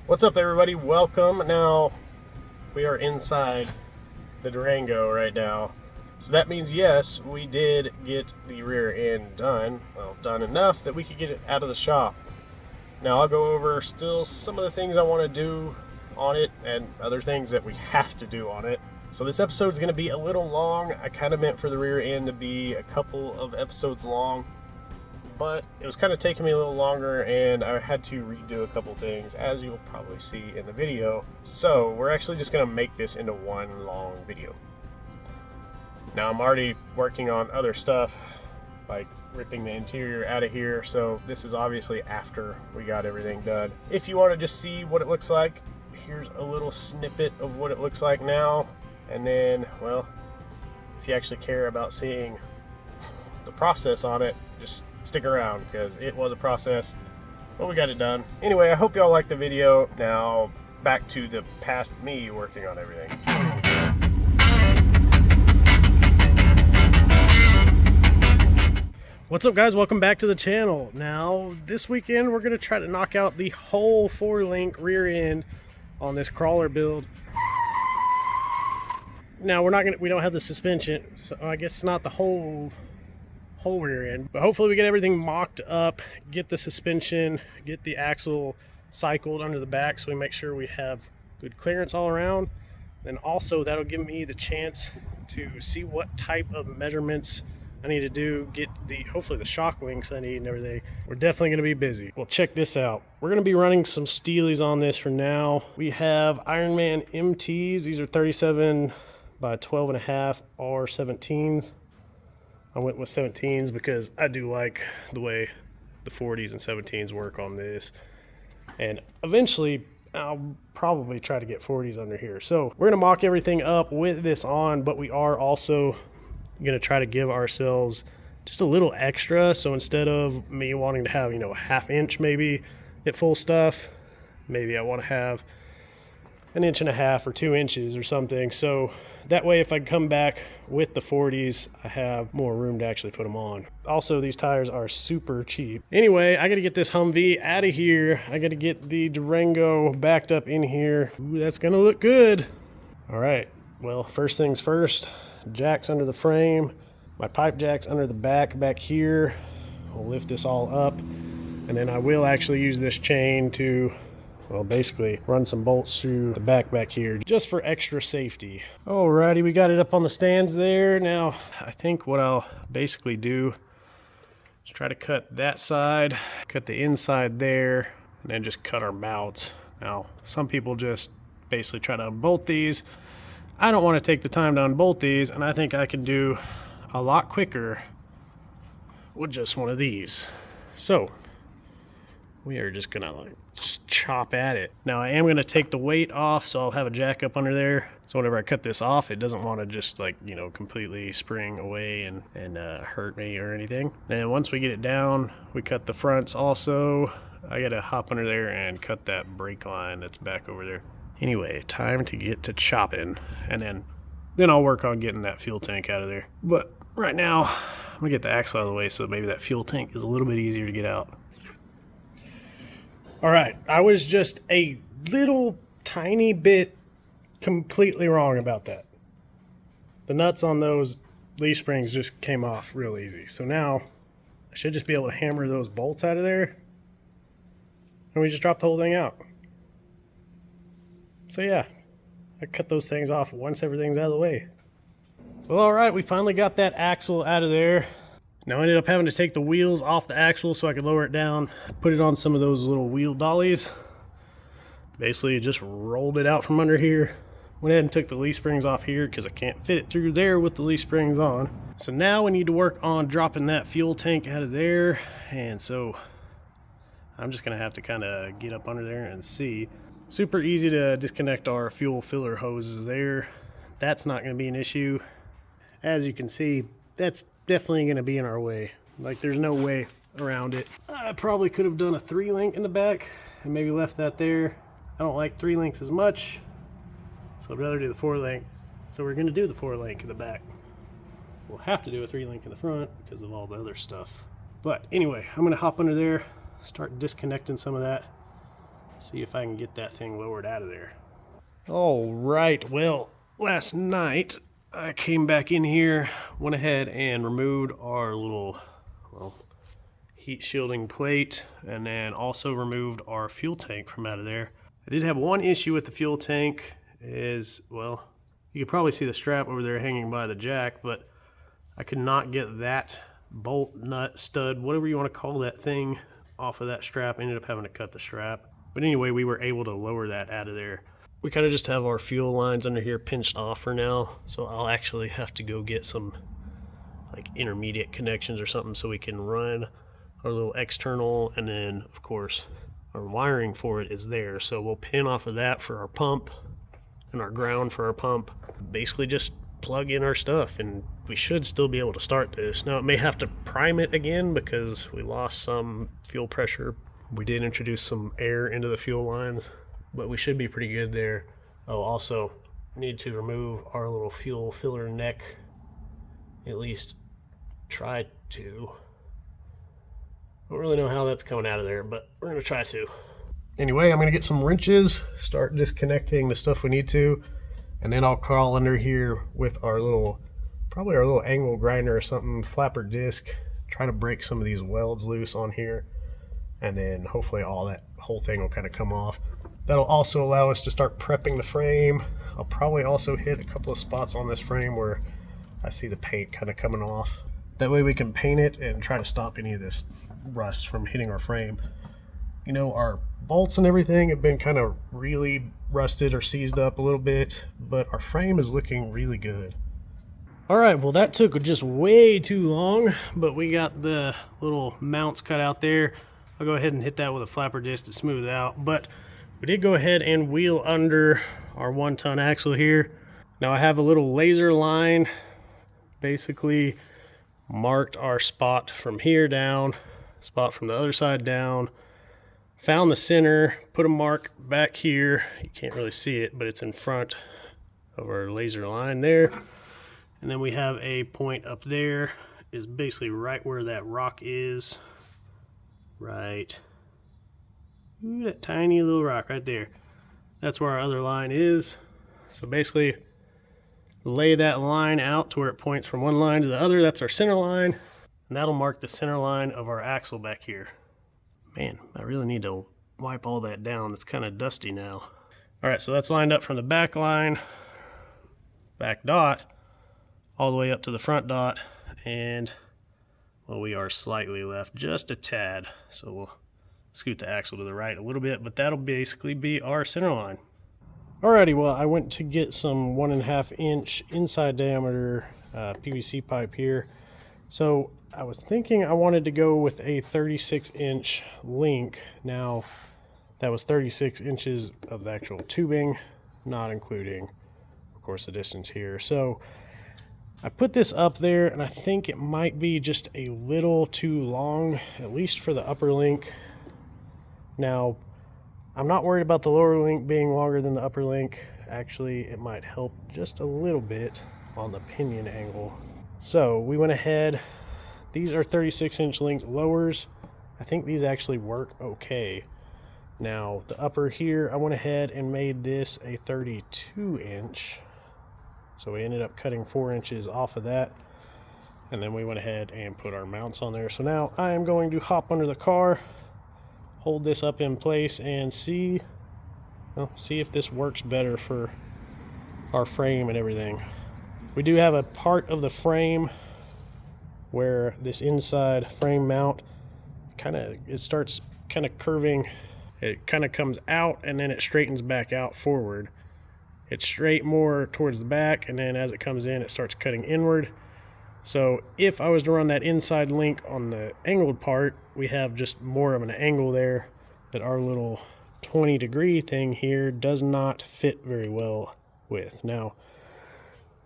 What's up, everybody? Welcome. Now we are inside the Durango right now, so that means yes, we did get the rear end done. Well, done enough that we could get it out of the shop. Now I'll go over still some of the things I want to do on it and other things that we have to do on it. So this episode is going to be a little long. I kind of meant for the rear end to be a couple of episodes long, but it was kind of taking me a little longer and I had to redo a couple things, as you'll probably see in the video. So we're actually just going to make this into one long video. Now I'm already working on other stuff, like ripping the interior out of here, so this is obviously after we got everything done. If you want to just see what it looks like, here's a little snippet of what it looks like now. And then, well, if you actually care about seeing the process on it, just stick around, because it was a process, but we got it done. Anyway, I hope y'all liked the video. Now back to the past me working on everything. What's up, guys? Welcome back to the channel. Now this weekend we're going to try to knock out the whole 4-link rear end on this crawler build. Now we don't have the suspension, so I guess it's not the whole rear end, but hopefully we get everything mocked up, get the suspension, get the axle cycled under the back so we make sure we have good clearance all around. Then also that'll give me the chance to see what type of measurements I need to do, get hopefully the shock links I need and everything. We're definitely going to be busy. Well, check this out. We're going to be running some Steelies on this for now. We have Ironman MTs. These are 37 by 12.5 R17s. I went with 17s because I do like the way the 40s and 17s work on this. And eventually I'll probably try to get 40s under here. So we're going to mock everything up with this on, but we are also going to try to give ourselves just a little extra. So instead of me wanting to have, a ½ inch maybe at full stuff, maybe I want to have 1.5 inches or 2 inches or something. So that way, if I come back with the 40s, I have more room to actually put them on. Also, these tires are super cheap. Anyway, I got to get this Humvee out of here. I got to get the Durango backed up in here. Ooh, that's going to look good. All right. Well, first things first, jacks under the frame. My pipe jack's under the back here. We'll lift this all up. And then I will actually use this chain to, well, basically run some bolts through the back here just for extra safety. Alrighty, we got it up on the stands there. Now, I think what I'll basically do is try to cut that side, cut the inside there, and then just cut our mouths. Now, some people just basically try to unbolt these. I don't want to take the time to unbolt these, and I think I can do a lot quicker with just one of these. So we are just gonna just chop at it. Now I am gonna take the weight off, so I'll have a jack up under there. So whenever I cut this off, it doesn't want to just completely spring away and hurt me or anything. Then once we get it down, we cut the fronts also. I gotta hop under there and cut that brake line that's back over there. Anyway, time to get to chopping, and then I'll work on getting that fuel tank out of there. But right now, I'm gonna get the axle out of the way so maybe that fuel tank is a little bit easier to get out. All right, I was just a little tiny bit completely wrong about that. The nuts on those leaf springs just came off real easy. So now I should just be able to hammer those bolts out of there, and we just drop the whole thing out. So yeah, I cut those things off once everything's out of the way. Well, all right, we finally got that axle out of there. Now I ended up having to take the wheels off the axle so I could lower it down, put it on some of those little wheel dollies. Basically just rolled it out from under here. Went ahead and took the leaf springs off here because I can't fit it through there with the leaf springs on. So now we need to work on dropping that fuel tank out of there. And so I'm just gonna have to kind of get up under there and see. Super easy to disconnect our fuel filler hoses there. That's not gonna be an issue. As you can see, that's definitely going to be in our way. Like, there's no way around it. I probably could have done a 3-link in the back and maybe left that there. I don't like 3 links as much, so I'd rather do the 4-link. So we're going to do the 4-link in the back. We'll have to do a 3-link in the front because of all the other stuff. But anyway, I'm going to hop under there, start disconnecting some of that, see if I can get that thing lowered out of there. All right, well, last night I came back in here, went ahead and removed our little, well, heat shielding plate, and then also removed our fuel tank from out of there. I did have one issue with the fuel tank is, well, you can probably see the strap over there hanging by the jack, but I could not get that bolt, nut, stud, whatever you want to call that thing, off of that strap. I ended up having to cut the strap. But anyway, we were able to lower that out of there. We kind of just have our fuel lines under here pinched off for now, so I'll actually have to go get some like intermediate connections or something so we can run our little external, and then of course our wiring for it is there, so we'll pin off of that for our pump and our ground for our pump. Basically just plug in our stuff and we should still be able to start this. Now it may have to prime it again because we lost some fuel pressure. We did introduce some air into the fuel lines, but we should be pretty good there. Oh, also need to remove our little fuel filler neck, at least try to. Don't really know how that's coming out of there, but we're gonna try to. Anyway, I'm gonna get some wrenches, start disconnecting the stuff we need to, and then I'll crawl under here with our little, probably our little angle grinder or something, flapper disc, try to break some of these welds loose on here, and then hopefully all that whole thing will kind of come off. That'll also allow us to start prepping the frame. I'll probably also hit a couple of spots on this frame where I see the paint kind of coming off. That way we can paint it and try to stop any of this rust from hitting our frame. You know, our bolts and everything have been kind of really rusted or seized up a little bit, but our frame is looking really good. All right, well that took just way too long, but we got the little mounts cut out there. I'll go ahead and hit that with a flapper disc to smooth it out, but we did go ahead and wheel under our 1-ton axle here. Now I have a little laser line, basically marked our spot from here down, spot from the other side down, found the center, put a mark back here. You can't really see it, but it's in front of our laser line there. And then we have a point up there, is basically right where that rock is. Right. Ooh, that tiny little rock right there. That's where our other line is. So basically lay that line out to where it points from one line to the other. That's our center line. And that'll mark the center line of our axle back here. Man, I really need to wipe all that down. It's kind of dusty now. All right, so that's lined up from the back line, back dot, all the way up to the front dot. And, well, we are slightly left, just a tad. So we'll scoot the axle to the right a little bit, but that'll basically be our center line. Alrighty, well, I went to get some 1.5 inch inside diameter PVC pipe here. So I was thinking I wanted to go with a 36 inch link. Now that was 36 inches of the actual tubing, not including, of course, the distance here. So I put this up there and I think it might be just a little too long, at least for the upper link. Now, I'm not worried about the lower link being longer than the upper link. Actually, it might help just a little bit on the pinion angle. So we went ahead. These are 36 inch link lowers. I think these actually work okay. Now, the upper here, I went ahead and made this a 32 inch. So we ended up cutting 4 inches off of that. And then we went ahead and put our mounts on there. So now I am going to hop under the car, hold this up in place, and see if this works better for our frame and everything. We do have a part of the frame where this inside frame mount it starts kind of curving. It kind of comes out and then it straightens back out forward. It's straight more towards the back, and then as it comes in, it starts cutting inward. So if I was to run that inside link on the angled part, we have just more of an angle there that our little 20-degree thing here does not fit very well with. Now,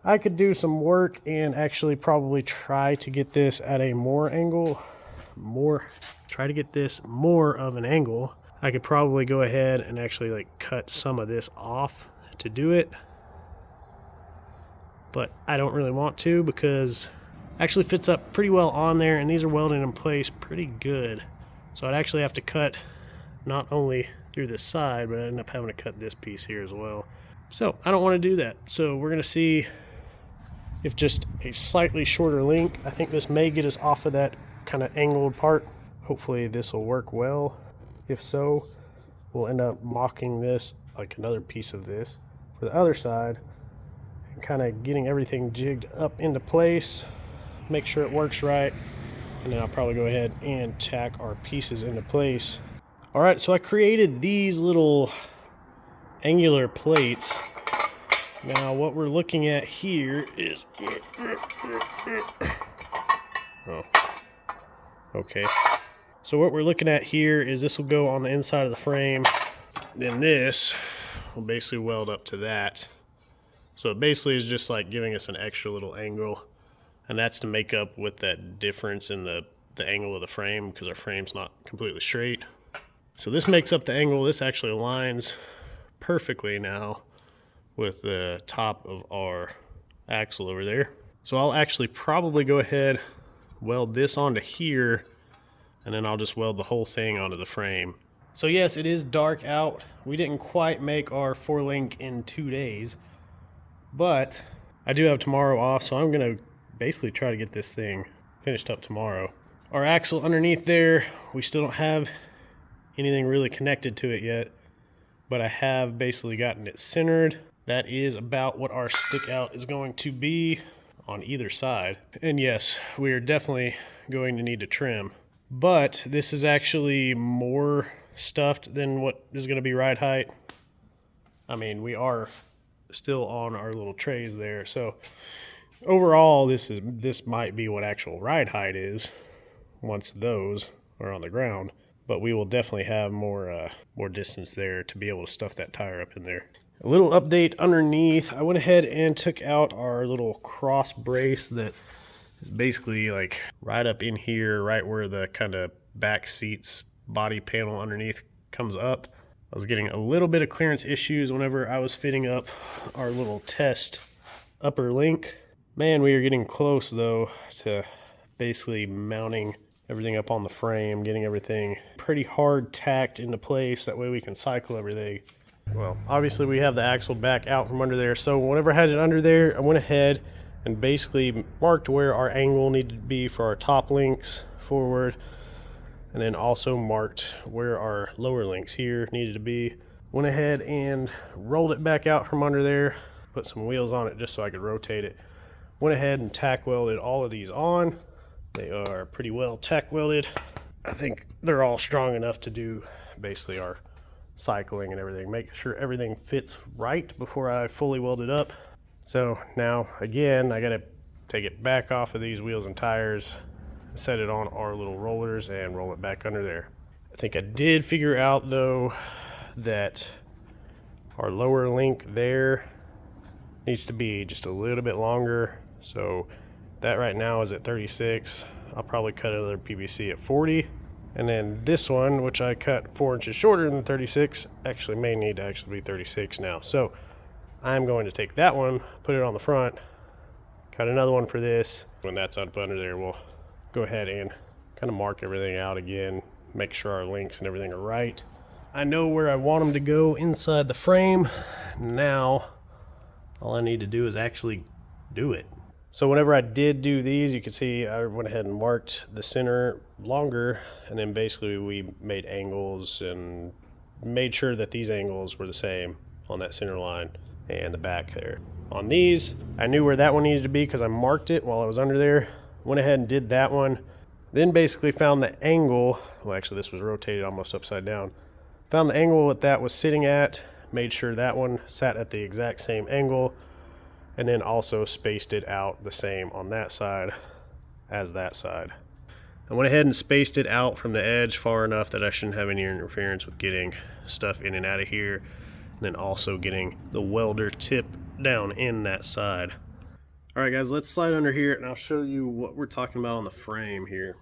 I could do some work and actually probably try to get this at a try to get this more of an angle. I could probably go ahead and actually like cut some of this off to do it, but I don't really want to because it actually fits up pretty well on there, and these are welded in place pretty good. So I'd actually have to cut not only through this side, but I ended up having to cut this piece here as well. So I don't want to do that. So we're gonna see if just a slightly shorter link, I think this may get us off of that kind of angled part. Hopefully this will work well. If so, we'll end up mocking this, like another piece of this for the other side, and kind of getting everything jigged up into place, make sure it works right, and then I'll probably go ahead and tack our pieces into place. All right, so I created these little angular plates. Now what we're looking at here is, oh, okay. So what we're looking at here is this will go on the inside of the frame. Then this will basically weld up to that. So it basically is just like giving us an extra little angle. And that's to make up with that difference in the angle of the frame, because our frame's not completely straight. So this makes up the angle. This actually aligns perfectly now with the top of our axle over there. So I'll actually probably go ahead, weld this onto here, and then I'll just weld the whole thing onto the frame. So yes, it is dark out. We didn't quite make our 4-link in 2 days, but I do have tomorrow off, so I'm gonna basically try to get this thing finished up tomorrow. Our axle underneath there, we still don't have anything really connected to it yet, but I have basically gotten it centered. That is about what our stick out is going to be on either side. And yes, we are definitely going to need to trim. But this is actually more stuffed than what is going to be ride height. I mean, we are still on our little trays there. So overall, this might be what actual ride height is once those are on the ground. But we will definitely have more distance there to be able to stuff that tire up in there. A little update underneath. I went ahead and took out our little cross brace that is basically like right up in here, right where the kind of back seats body panel underneath comes up. I was getting a little bit of clearance issues whenever I was fitting up our little test upper link. Man, we are getting close though to basically mounting everything up on the frame, getting everything pretty hard tacked into place. That way we can cycle everything. Well, obviously we have the axle back out from under there. So whenever I had it under there, I went ahead and basically marked where our angle needed to be for our top links forward, and then also marked where our lower links here needed to be. Went ahead and rolled it back out from under there, put some wheels on it just so I could rotate it. Went ahead and tack welded all of these on. They are pretty well tack welded. I think they're all strong enough to do basically our cycling and everything. Make sure everything fits right before I fully weld it up. So now again, I gotta take it back off of these wheels and tires, set it on our little rollers and roll it back under there. I think I did figure out though that our lower link there needs to be just a little bit longer. So that right now is at 36. I'll probably cut another PVC at 40. And then this one, which I cut 4 inches shorter than 36, actually may need to actually be 36 now. So I'm going to take that one, put it on the front, cut another one for this. When that's up under there, we'll go ahead and kind of mark everything out again, make sure our links and everything are right. I know where I want them to go inside the frame. Now, all I need to do is actually do it. So whenever I did do these, you can see I went ahead and marked the center longer, and then basically we made angles and made sure that these angles were the same on that center line and the back there. On these, I knew where that one needed to be because I marked it while I was under there. Went ahead and did that one. Then basically found the angle. Well, actually this was rotated almost upside down. Found the angle that that was sitting at, made sure that one sat at the exact same angle, and then also spaced it out the same on that side as that side. I went ahead and spaced it out from the edge far enough that I shouldn't have any interference with getting stuff in and out of here, and then also getting the welder tip down in that side. All right guys, let's slide under here and I'll show you what we're talking about on the frame here.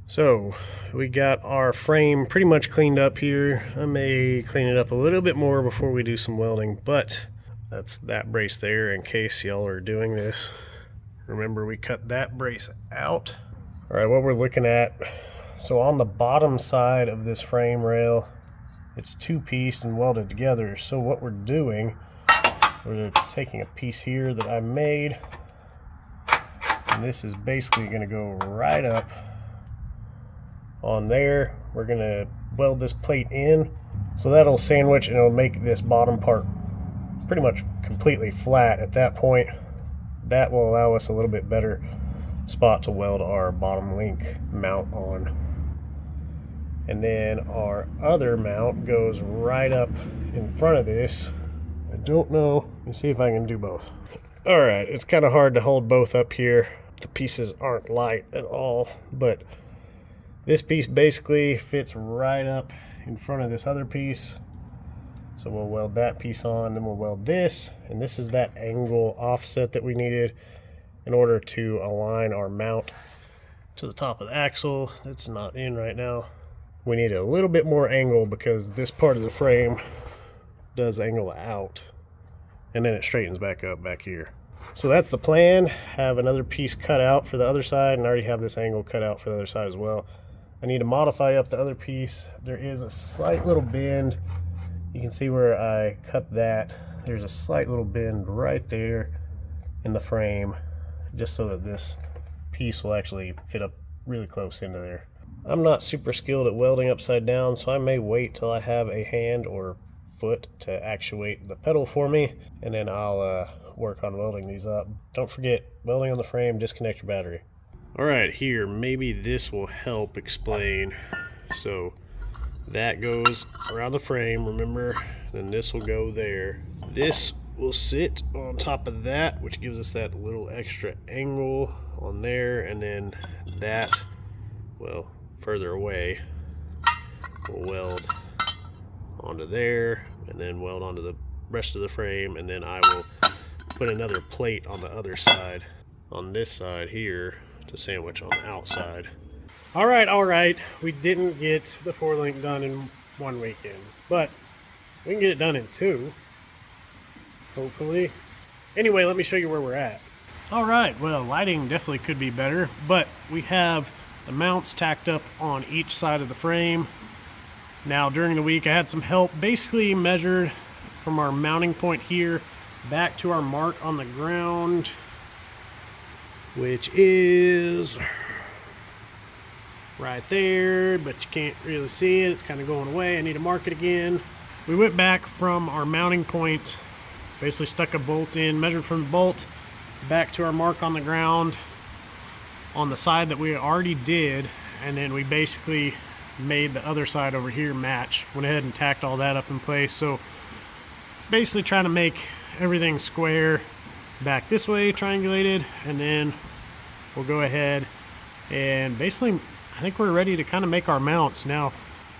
So we got our frame pretty much cleaned up here. I may clean it up a little bit more before we do some welding, but that's that brace there in case y'all are doing this. Remember, we cut that brace out. All right, what we're looking at, so on the bottom side of this frame rail, it's two-pieced and welded together. So what we're doing, we're taking a piece here that I made, and this is basically going to go right up on there. We're going to weld this plate in, so that'll sandwich and it'll make this bottom part pretty much completely flat. At that point, that will allow us a little bit better spot to weld our bottom link mount on. And then our other mount goes right up in front of this. I don't know, let me see if I can do both. All right, it's kind of hard to hold both up here. The pieces aren't light at all, but this piece basically fits right up in front of this other piece. So we'll weld that piece on, then we'll weld this, and this is that angle offset that we needed in order to align our mount to the top of the axle. That's not in right now. We need a little bit more angle because this part of the frame does angle out, and then it straightens back up back here. So that's the plan. Have another piece cut out for the other side, and I already have this angle cut out for the other side as well. I need to modify up the other piece. There is a slight little bend. You can see where I cut that. There's a slight little bend right there in the frame, just so that this piece will actually fit up really close into there. I'm not super skilled at welding upside down, so I may wait till I have a hand or foot to actuate the pedal for me, and then I'll work on welding these up. Don't forget, welding on the frame, disconnect your battery. All right, here, maybe this will help explain. So that goes around the frame, remember, then this will go there. This will sit on top of that, which gives us that little extra angle on there, and then that, well, further away, we'll weld onto there, and then weld onto the rest of the frame, and then I will put another plate on the other side, on this side here, to sandwich on the outside. All right, we didn't get the 4-link done in one weekend, but we can get it done in 2, hopefully. Anyway, let me show you where we're at. All right, well, lighting definitely could be better, but we have the mounts tacked up on each side of the frame. Now, during the week, I had some help, basically measured from our mounting point here back to our mark on the ground, which is right there, but you can't really see it. It's kind of going away. I need to mark it again. We went back from our mounting point, basically stuck a bolt in, measured from the bolt back to our mark on the ground on the side that we already did, and then we basically made the other side over here match. Went ahead and tacked all that up in place. So basically trying to make everything square back this way, triangulated, and then we'll go ahead and basically I think we're ready to kind of make our mounts now.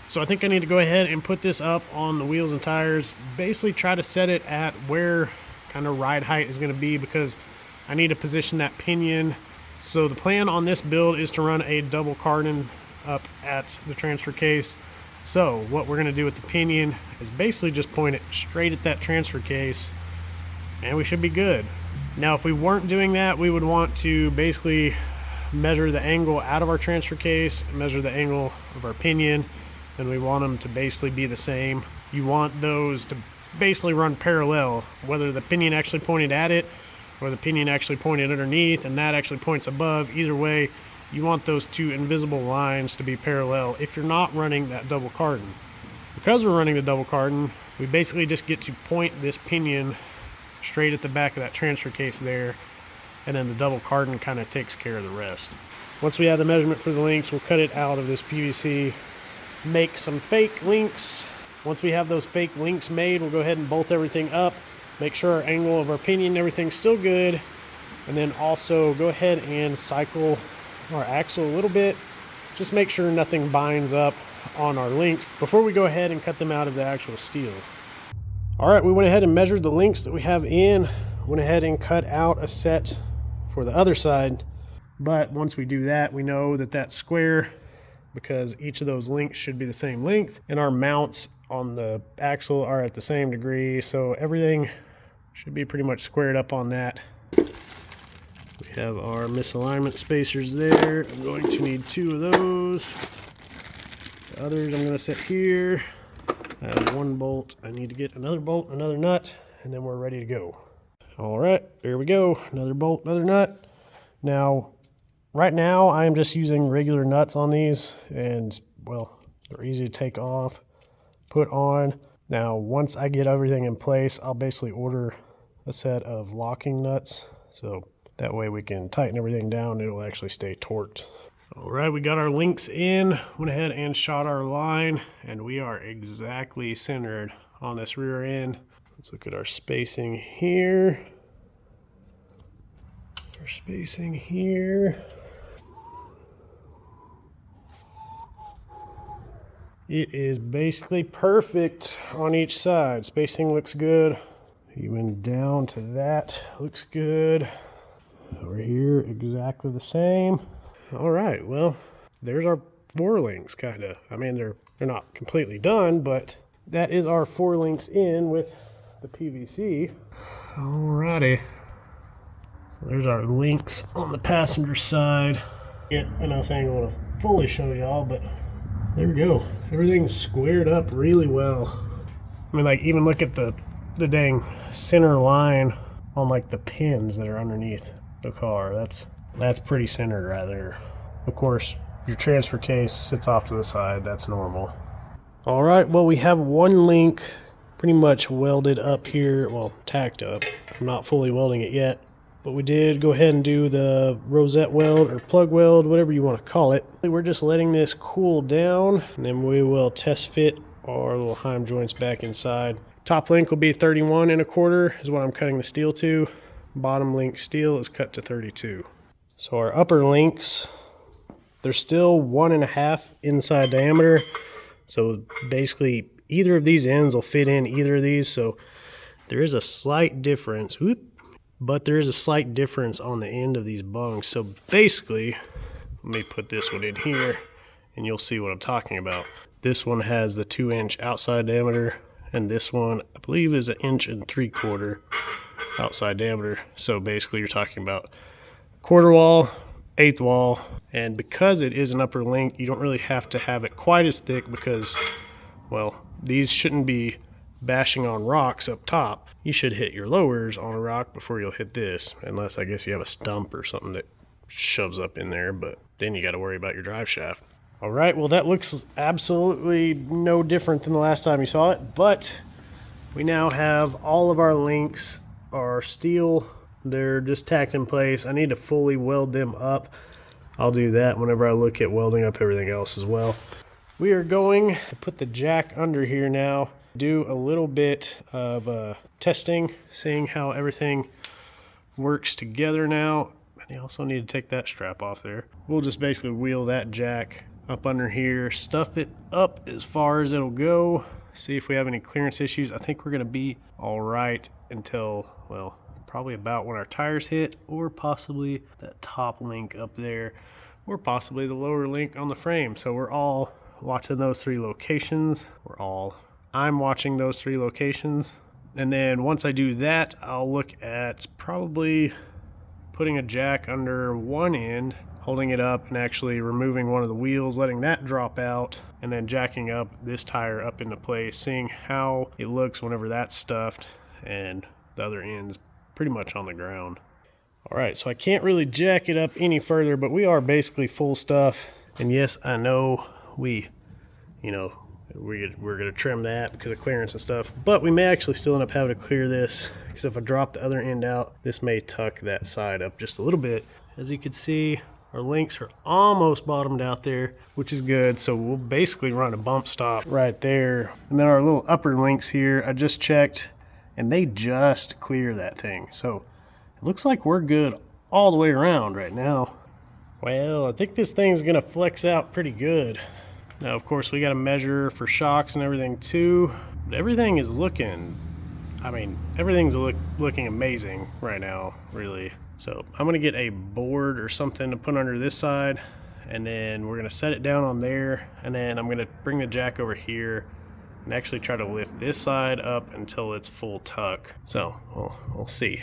So I think I need to go ahead and put this up on the wheels and tires, basically try to set it at where kind of ride height is going to be, because I need to position that pinion. So the plan on this build is to run a double cardan up at the transfer case. So what we're going to do with the pinion is basically just point it straight at that transfer case, and we should be good. Now, if we weren't doing that, we would want to basically measure the angle out of our transfer case, measure the angle of our pinion, and we want them to basically be the same. You want those to basically run parallel, whether the pinion actually pointed at it or the pinion actually pointed underneath and that actually points above. Either way, you want those two invisible lines to be parallel if you're not running that double cardan. Because we're running the double cardan, we basically just get to point this pinion straight at the back of that transfer case there, and then the double cardan kind of takes care of the rest. Once we have the measurement for the links, we'll cut it out of this PVC, make some fake links. Once we have those fake links made, we'll go ahead and bolt everything up, make sure our angle of our pinion and everything's still good, and then also go ahead and cycle our axle a little bit. Just make sure nothing binds up on our links before we go ahead and cut them out of the actual steel. All right, we went ahead and measured the links that we have in, went ahead and cut out a set for the other side. But once we do that, we know that that's square because each of those links should be the same length, and our mounts on the axle are at the same degree, so everything should be pretty much squared up on that. We have our misalignment spacers there. I'm going to need 2 of those. The others I'm going to set here. I have one bolt. I need to get another bolt, another nut, and then we're ready to go. All right, there we go. Another bolt, another nut. Now, right now, I am just using regular nuts on these, and, well, they're easy to take off, put on. Now, once I get everything in place, I'll basically order a set of locking nuts, so that way we can tighten everything down and it'll actually stay torqued. All right, we got our links in, went ahead and shot our line, and we are exactly centered on this rear end. Let's look at our spacing here. Our spacing here. It is basically perfect on each side. Spacing looks good. Even down to that looks good. Over here, exactly the same. All right, well, there's our 4 links, kind of. I mean, they're not completely done, but that is our 4 links in with the PVC. Alrighty. So there's our links on the passenger side. Get another angle to fully show y'all, but there we go. Everything's squared up really well. I mean, like, even look at the dang center line on like the pins that are underneath the car. That's pretty centered right there. Of course, your transfer case sits off to the side. That's normal. All right, well, we have one link pretty much welded up here. Well, tacked up. I'm not fully welding it yet, but we did go ahead and do the rosette weld or plug weld, whatever you want to call it. We're just letting this cool down, and then we will test fit our little heim joints back inside. Top link will be 31 1/4 is what I'm cutting the steel to. Bottom link steel is cut to 32. So our upper links, they're still 1.5 inside diameter. So basically either of these ends will fit in either of these. So there is a slight difference, but there is a slight difference on the end of these bungs. So basically, let me put this one in here and you'll see what I'm talking about. This one has the 2-inch outside diameter, and this one I believe is 1 3/4 outside diameter. So basically you're talking about 1/4 wall, 1/8 wall, and because it is an upper link, you don't really have to have it quite as thick because, well, these shouldn't be bashing on rocks up top. You should hit your lowers on a rock before you'll hit this, unless I guess you have a stump or something that shoves up in there, but then you got to worry about your drive shaft. All right, well, that looks absolutely no different than the last time you saw it, but we now have all of our links are steel. They're just tacked in place. I need to fully weld them up. I'll do that whenever I look at welding up everything else as well. We are going to put the jack under here now, do a little bit of testing, seeing how everything works together now. And you also need to take that strap off there. We'll just basically wheel that jack up under here, stuff it up as far as it'll go, see if we have any clearance issues. I think we're going to be all right until, well, probably about when our tires hit, or possibly that top link up there, or possibly the lower link on the frame. So we're all watching those 3 locations. I'm watching those 3 locations. And then once I do that, I'll look at probably putting a jack under one end, holding it up and actually removing one of the wheels, letting that drop out, and then jacking up this tire up into place, seeing how it looks whenever that's stuffed and the other end's pretty much on the ground. All right, so I can't really jack it up any further, but we are basically full stuff. And yes, I know we're gonna trim that because of clearance and stuff, but we may actually still end up having to clear this, because if I drop the other end out, this may tuck that side up just a little bit. As you can see, our links are almost bottomed out there, which is good. So we'll basically run a bump stop right there. And then our little upper links here, I just checked and they just clear that thing. So it looks like we're good all the way around right now. Well, I think this thing's gonna flex out pretty good. Now, of course, we got to measure for shocks and everything too. But everything is looking, everything's looking amazing right now, really. So I'm going to get a board or something to put under this side, and then we're going to set it down on there, and then I'm going to bring the jack over here and actually try to lift this side up until it's full tuck. So we'll see.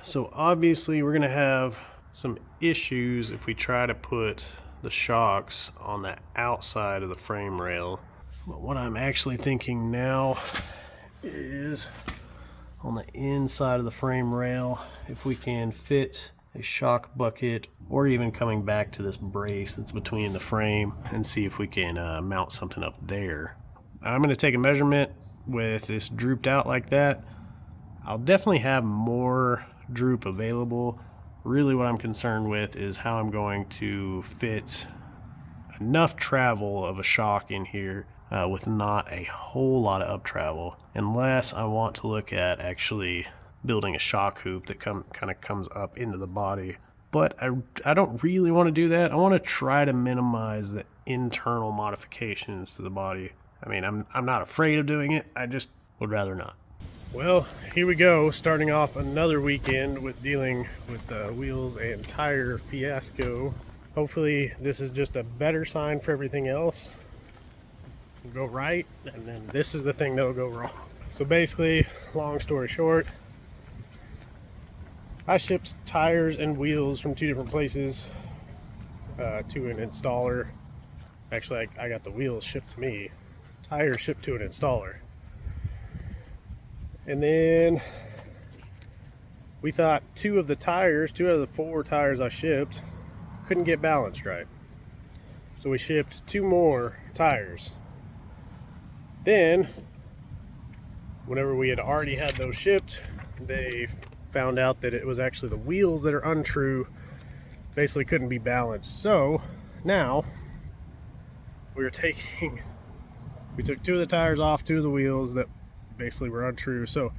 So obviously we're going to have some issues if we try to put the shocks on the outside of the frame rail. But what I'm actually thinking now is on the inside of the frame rail, if we can fit a shock bucket, or even coming back to this brace that's between the frame, and see if we can mount something up there. I'm going to take a measurement with this drooped out like that. I'll definitely have more droop available. Really what I'm concerned with is how I'm going to fit enough travel of a shock in here with not a whole lot of up travel, unless I want to look at actually building a shock hoop that kind of comes up into the body. But I don't really want to do that. I want to try to minimize the internal modifications to the body. I mean, I'm not afraid of doing it, I just would rather not. Well, here we go, starting off another weekend with dealing with the wheels and tire fiasco. Hopefully this is just a better sign for everything else. It'll go right, and then this is the thing that'll go wrong. So basically, long story short, I shipped tires and wheels from 2 different places to an installer. Actually, I got the wheels shipped to me, tires shipped to an installer. And then we thought 2 of the tires, 2 out of the 4 tires I shipped, couldn't get balanced right. So we shipped 2 more tires. Then, whenever we had already had those shipped, they found out that it was actually the wheels that are untrue, basically couldn't be balanced. So now we took 2 of the tires off 2 of the wheels that basically were untrue. So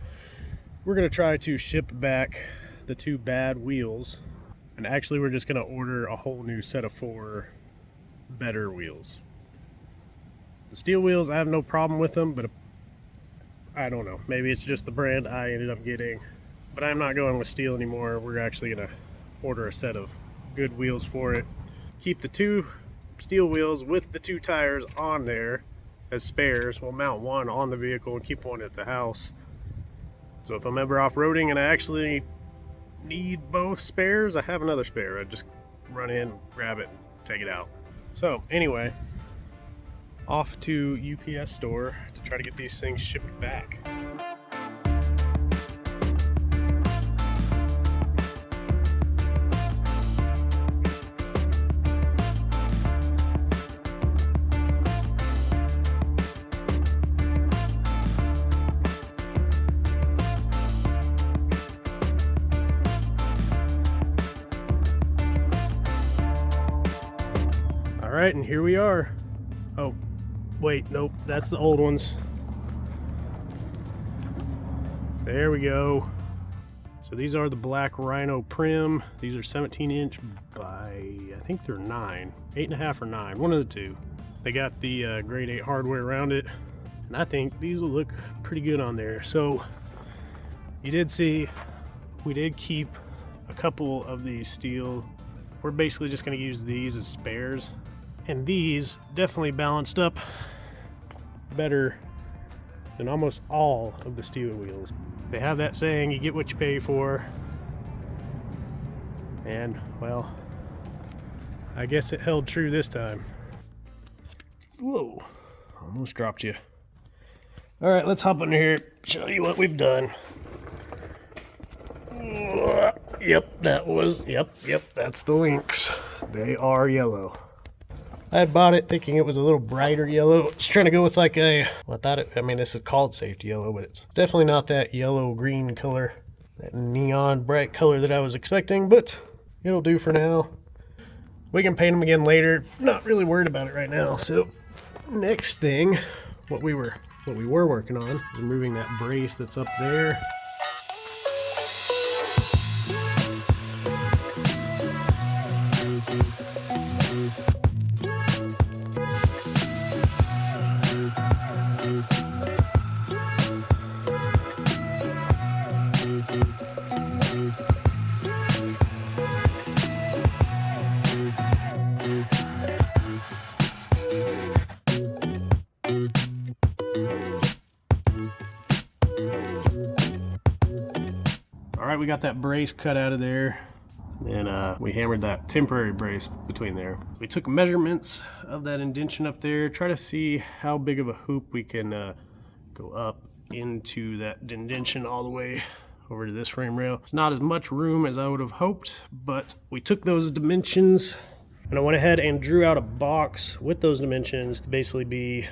we're going to try to ship back the 2 bad wheels, and actually we're just going to order a whole new set of 4 better wheels. The steel wheels, I have no problem with them, but I don't know, maybe it's just the brand I ended up getting. But I'm not going with steel anymore. We're actually going to order a set of good wheels for it. Keep the 2 steel wheels with the 2 tires on there as spares. We'll mount 1 on the vehicle and keep 1 at the house. So if I'm ever off-roading and I actually need both spares, I have another spare. I just run in, grab it, take it out. So anyway, off to UPS store to try to get these things shipped back. All right, and here we are. Oh, wait, nope, that's the old ones. There we go. So these are the black Rhino Prim. These are 17-inch by, I think they're 9, 8.5 or 9, one of the 2. They got the grade 8 hardware around it, and I think these will look pretty good on there. So you did see, we did keep a couple of these steel. We're basically just gonna use these as spares. And these definitely balanced up better than almost all of the steel wheels. They have that saying, you get what you pay for. And, well, I guess it held true this time. Whoa, almost dropped you. All right, let's hop under here, show you what we've done. Yep, that's the Lynx. They are yellow. I had bought it thinking it was a little brighter yellow. Just trying to go with like a, well, I mean, this is called safety yellow, but it's definitely not that yellow-green color, that neon bright color that I was expecting, but it'll do for now. We can paint them again later. Not really worried about it right now. So next thing, what we were working on is removing that brace that's up there. All right, we got that brace cut out of there. and we hammered that temporary brace between there. We took measurements of that indention up there, try to see how big of a hoop we can go up into that indention all the way over to this frame rail. It's not as much room as I would have hoped, but we took those dimensions and I went ahead and drew out a box with those dimensions. Basically be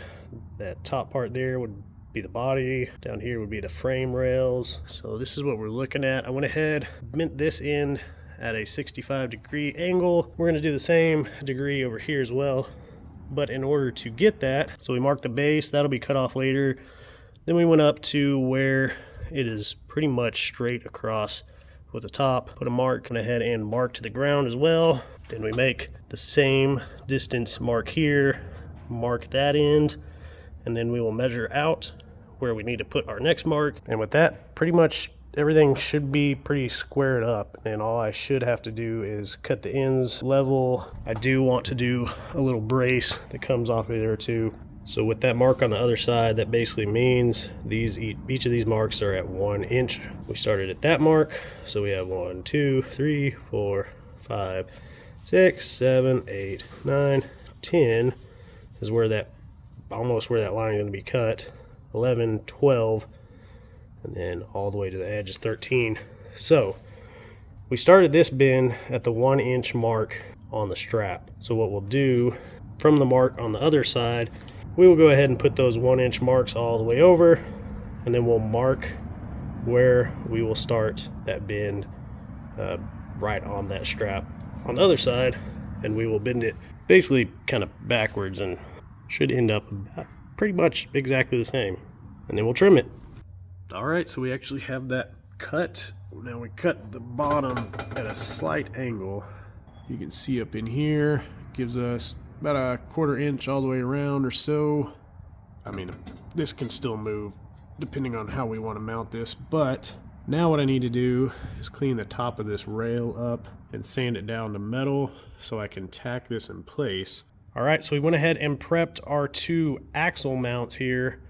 that top part there would be the body, down here would be the frame rails. So this is what we're looking at. I went ahead, bent this in at a 65-degree angle. We're gonna do the same degree over here as well. But in order to get that, so we marked the base, that'll be cut off later. Then we went up to where it is pretty much straight across with the top, put a mark, went ahead and marked the ground as well. Then we make the same distance mark here, mark that end, and then we will measure out where we need to put our next mark. And with that, pretty much everything should be pretty squared up, and all I should have to do is cut the ends level. I do want to do a little brace that comes off of there too. So with that mark on the other side, that basically means each of these marks are at 1 inch. We started at that mark, so we have 1, 2, 3, 4, 5, 6, 7, 8, 9, 10 is where that, almost where that line is going to be cut. 11, 12, and then all the way to the edge is 13. So we started this bend at the 1 inch mark on the strap. So what we'll do from the mark on the other side, we will go ahead and put those 1 inch marks all the way over, and then we'll mark where we will start that bend right on that strap on the other side, and we will bend it basically kind of backwards and should end up about pretty much exactly the same, and then we'll trim it. All right, so we actually have that cut. Now we cut the bottom at a slight angle. You can see up in here, gives us about a 1/4 inch all the way around or so. I mean, this can still move depending on how we want to mount this, but now what I need to do is clean the top of this rail up and sand it down to metal so I can tack this in place. All right, so we went ahead and prepped our 2 axle mounts here.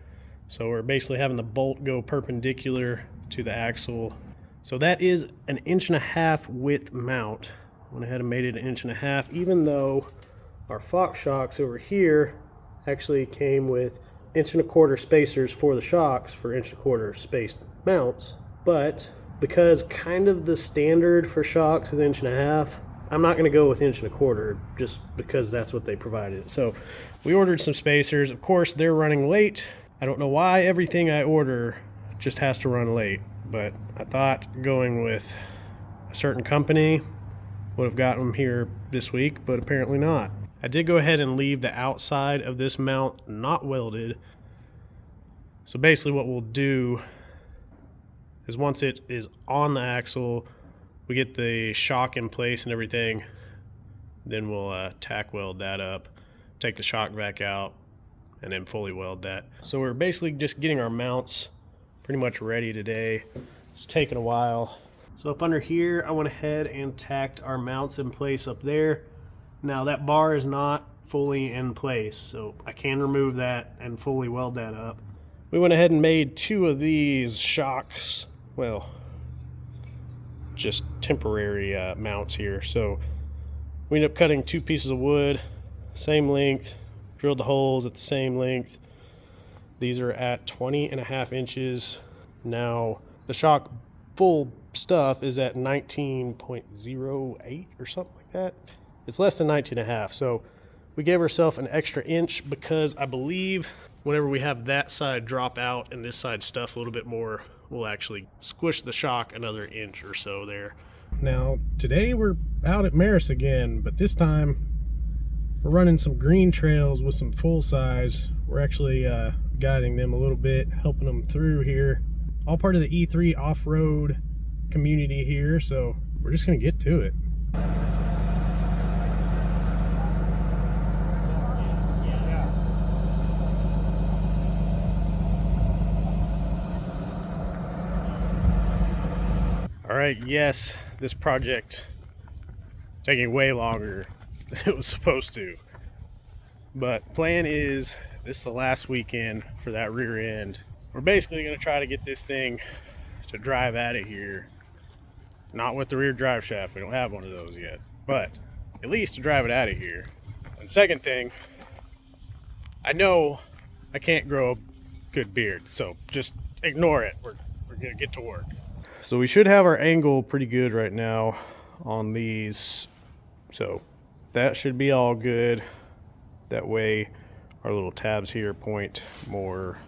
So we're basically having the bolt go perpendicular to the axle. So that is an 1.5 inch width mount. Went ahead and made it 1.5 inch, even though our Fox shocks over here actually came with 1.25 inch spacers for the shocks for 1.25 inch spaced mounts. But because kind of the standard for shocks is 1.5 inch, I'm not going to go with 1.25 inch just because that's what they provided. So we ordered some spacers. Of course, they're running late. I don't know why everything I order just has to run late, but I thought going with a certain company would have gotten them here this week, but apparently not. I did go ahead and leave the outside of this mount not welded. So basically what we'll do is once it is on the axle, we get the shock in place and everything, then we'll tack weld that up, take the shock back out, and then fully weld that. So we're basically just getting our mounts pretty much ready today. It's taken a while. So up under here, I went ahead and tacked our mounts in place up there. Now that bar is not fully in place, so I can remove that and fully weld that up. We went ahead and made 2 of these shocks, well, just temporary mounts here. So we ended up cutting 2 pieces of wood, same length, drilled the holes at the same length. These are at 20.5 inches. Now the shock full stuff is at 19.08 or something like that. It's less than 19.5. So we gave ourselves an extra inch because I believe whenever we have that side drop out and this side stuff a little bit more, we'll actually squish the shock another inch or so there. Now today we're out at Maris again, but this time we're running some green trails with some full size. We're actually guiding them a little bit, helping them through here. All part of the E3 off-road community here, so we're just gonna get to it. All right, yes, this project taking way longer than it was supposed to. But plan is this is the last weekend for that rear end. We're basically going to try to get this thing to drive out of here Not with the rear drive shaft. We don't have one of those yet. But at least to drive it out of here. And second thing, I know I can't grow a good beard, so just ignore it. We're gonna get to work. So we should have our angle pretty good right now on these. So that should be all good. That way our little tabs here point more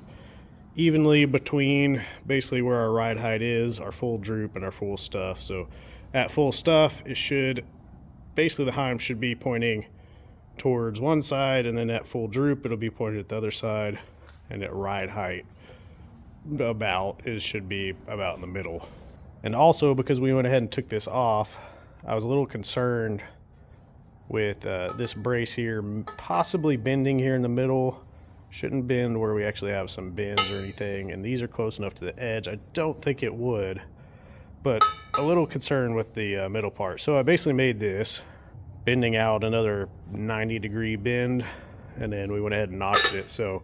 evenly between basically where our ride height is, our full droop, and our full stuff. So at full stuff, it should, basically the heim should be pointing towards one side, and then at full droop, it'll be pointed at the other side, and at ride height, should be about in the middle. And also, because we went ahead and took this off, I was a little concerned with this brace here possibly bending here in the middle. Shouldn't bend where we actually have some bends or anything, and these are close enough to the edge. I don't think it would, but a little concerned with the middle part. So I basically made this, bending out another 90-degree bend, and then we went ahead and notched it. So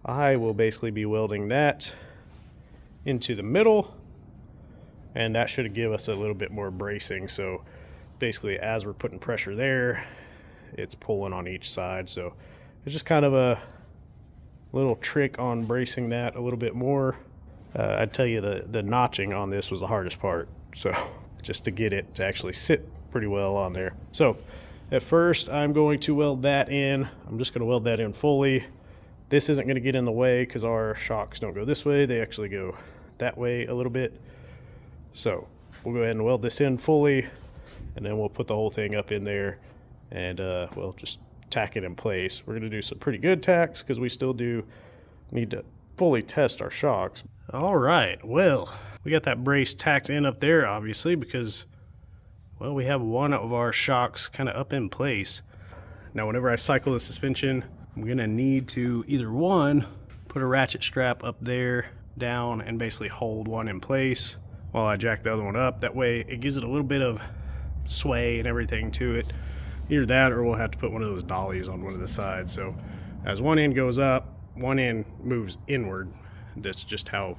I will basically be welding that into the middle, and that should give us a little bit more bracing. So basically, as we're putting pressure there, it's pulling on each side. So it's just kind of a little trick on bracing that a little bit more. I'd tell you the notching on this was the hardest part. So just to get it to actually sit pretty well on there. So at first I'm going to weld that in. I'm just going to weld that in fully. This isn't going to get in the way because our shocks don't go this way. They actually go that way a little bit. So we'll go ahead and weld this in fully, and then we'll put the whole thing up in there, and we'll just tack it in place. We're going to do some pretty good tacks because we still do need to fully test our shocks. All right, well, we got that brace tacked in up there, obviously, because, well, we have one of our shocks kind of up in place. Now, whenever I cycle the suspension, I'm going to need to either one, put a ratchet strap up there, down, and basically hold one in place while I jack the other one up. That way it gives it a little bit of sway and everything to it. Either that, or we'll have to put one of those dollies on one of the sides. So as one end goes up, one end moves inward. That's just how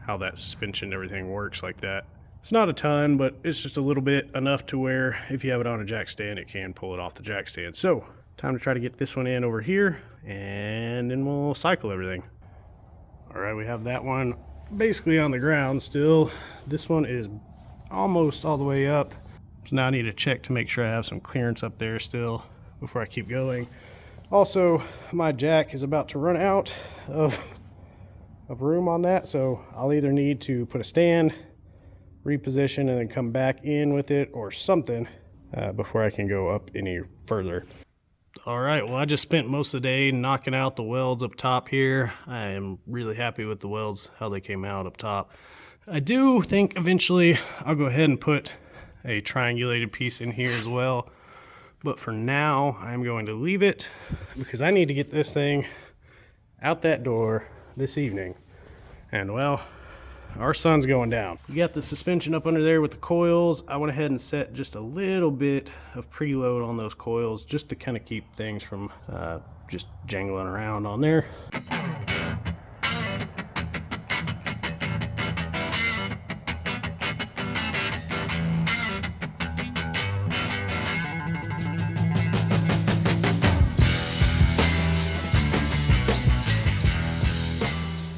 that suspension and everything works like that. It's not a ton, but it's just a little bit, enough to where if you have it on a jack stand, it can pull it off the jack stand. So time to try to get this one in over here, and then we'll cycle everything. All right, we have that one basically on the ground still. This one is almost all the way up. So now I need to check to make sure I have some clearance up there still before I keep going. Also, my jack is about to run out of room on that, so I'll either need to put a stand, reposition, and then come back in with it or something before I can go up any further. All right, well, I just spent most of the day knocking out the welds up top here. I am really happy with the welds, how they came out up top. I do think eventually I'll go ahead and put a triangulated piece in here as well, but for now I'm going to leave it because I need to get this thing out that door this evening. And well, our sun's going down. We got the suspension up under there with the coils. I went ahead and set just a little bit of preload on those coils just to kind of keep things from just jangling around on there.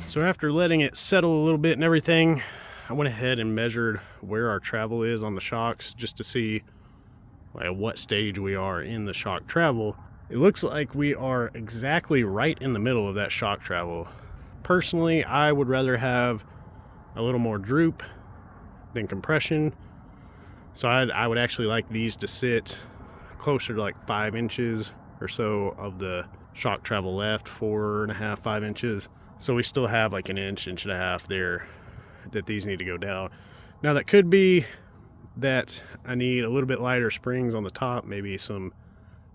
So after letting it settle a little bit and everything, I went ahead and measured where our travel is on the shocks just to see at what stage we are in the shock travel. It looks like we are exactly right in the middle of that shock travel. Personally, I would rather have a little more droop than compression. So I would actually like these to sit closer to like 5 inches or so of the shock travel left, 4.5, 5 inches. So we still have like an inch, inch and a half there that these need to go down. Now that could be that I need a little bit lighter springs on the top, maybe some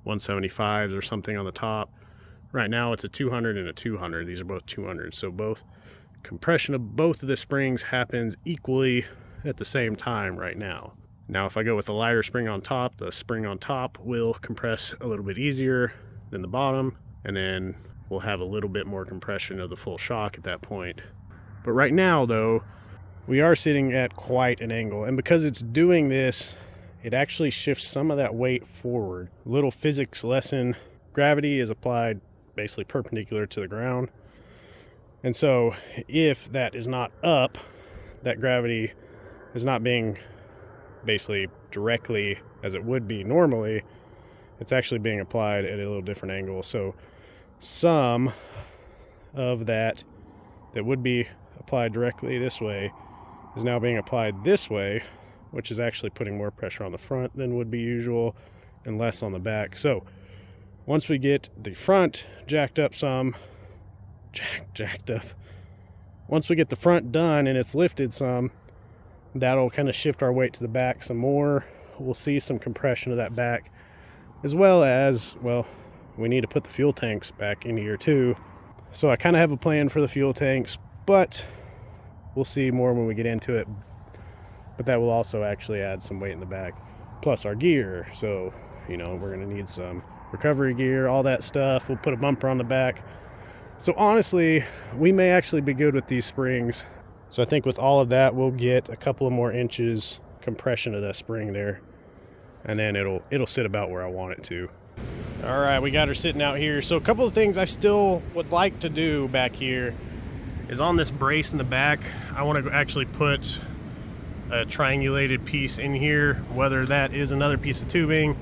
175s or something on the top. Right now it's a 200 and a 200. These are both 200. So both compression of both of the springs happens equally at the same time right now. Now if I go with a lighter spring on top, the spring on top will compress a little bit easier than the bottom, and then we'll have a little bit more compression of the full shock at that point. But right now though, we are sitting at quite an angle. And because it's doing this, it actually shifts some of that weight forward. Little physics lesson, gravity is applied basically perpendicular to the ground. And so if that is not up, that gravity is not being basically directly as it would be normally, it's actually being applied at a little different angle. So some of that would be applied directly this way is now being applied this way, which is actually putting more pressure on the front than would be usual and less on the back. So once we get the front jacked up some, once we get the front done and it's lifted some, that'll kind of shift our weight to the back some more. We'll see some compression of that back, as well as, well, we need to put the fuel tanks back in here too. So I kind of have a plan for the fuel tanks, but we'll see more when we get into it. But that will also actually add some weight in the back, plus our gear. So, you know, we're going to need some recovery gear, all that stuff. We'll put a bumper on the back. So honestly, we may actually be good with these springs. So I think with all of that, we'll get a couple of more inches compression of that spring there, and then it'll sit about where I want it to. All right, we got her sitting out here. So a couple of things I still would like to do back here is on this brace in the back, I want to actually put a triangulated piece in here, whether that is another piece of tubing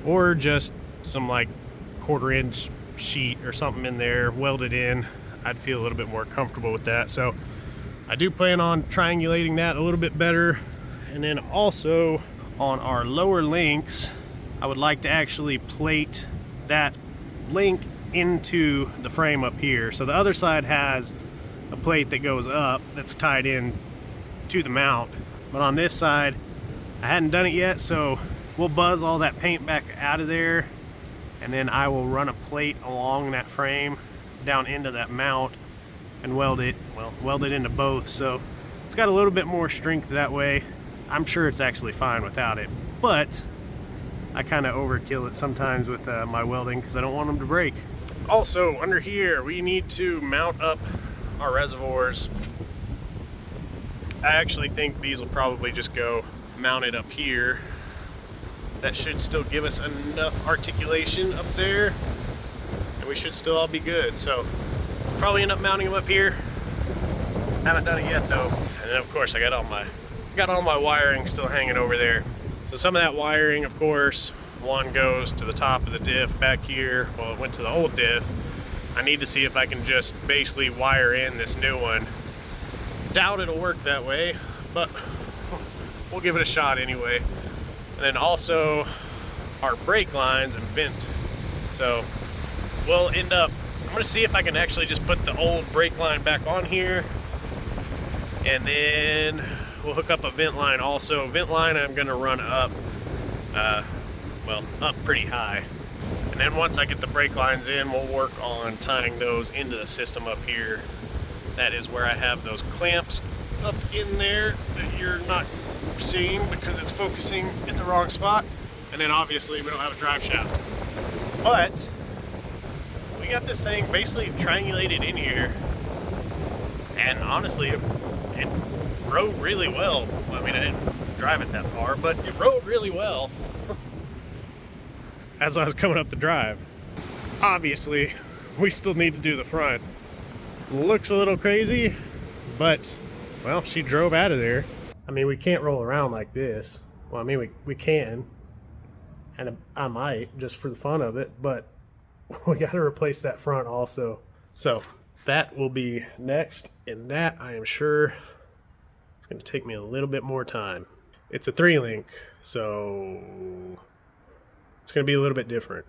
or just some like 1/4 inch sheet or something in there welded in. I'd feel a little bit more comfortable with that. So I do plan on triangulating that a little bit better. And then also on our lower links, I would like to actually plate that link into the frame up here. So the other side has a plate that goes up that's tied in to the mount, but on this side I hadn't done it yet, so we'll buzz all that paint back out of there, and then I will run a plate along that frame down into that mount and weld it into both, so it's got a little bit more strength that way. I'm sure it's actually fine without it, but I kind of overkill it sometimes with my welding because I don't want them to break. Also, under here, we need to mount up our reservoirs. I actually think these will probably just go mounted up here. That should still give us enough articulation up there, and we should still all be good. So probably end up mounting them up here. Haven't done it yet though. And then of course I got all my wiring still hanging over there. So some of that wiring, of course, one goes to the top of the diff back here. Well, it went to the old diff. I need to see if I can just basically wire in this new one. Doubt it'll work that way, but we'll give it a shot anyway. And then also our brake lines and vent. So we'll end up, I'm gonna see if I can actually just put the old brake line back on here, and then we'll hook up a vent line also. Vent line I'm gonna run up, up pretty high. And then once I get the brake lines in, we'll work on tying those into the system up here. That is where I have those clamps up in there that you're not seeing because it's focusing in the wrong spot. And then obviously we don't have a drive shaft. But we got this thing basically triangulated in here. And honestly, it rode really well. I mean, I didn't drive it that far, but it rode really well as I was coming up the drive. Obviously, we still need to do the front. Looks a little crazy, but, well, she drove out of there. I mean, we can't roll around like this. Well, I mean, we can, and I might, just for the fun of it, but we got to replace that front also. So that will be next, and that, I am sure, it's going to take me a little bit more time. It's a 3-link, so it's going to be a little bit different.